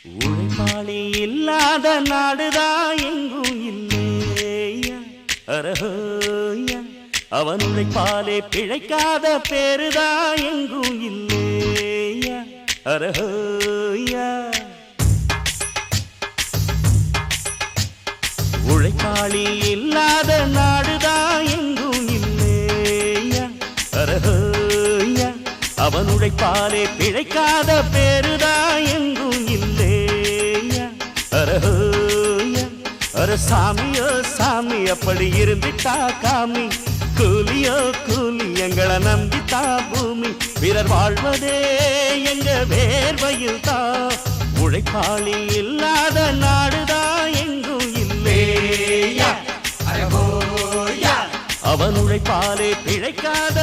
உழைப்பாளி இல்லாத நாடுதான் எங்கும் இல்லையா அரஹோயா அவன் உழைப்பாலே பிழைக்காத பேருதான் எங்கும் இல்லையா அரஹோயா உழைப்பாளி இல்லாத நாடுதான் எங்கும் இல்லையா அரஹோயா அவன் உழைப்பாலே பிழைக்காத பேருதான் எங்கும் இல்லையா அரஹோயா அர சாமியோ சாமி அப்படி இருந்துட்டா காமி கூலியோ கூலி எங்களை நம்பித்தா பூமி பிறர் வாழ்வதே எங்க வேர்வையில் தான் உழைப்பாளி இல்லாத நாடுதான் எங்கும் இல்லையா அரஹோயா அவன் உழைப்பாலே பிழைக்காத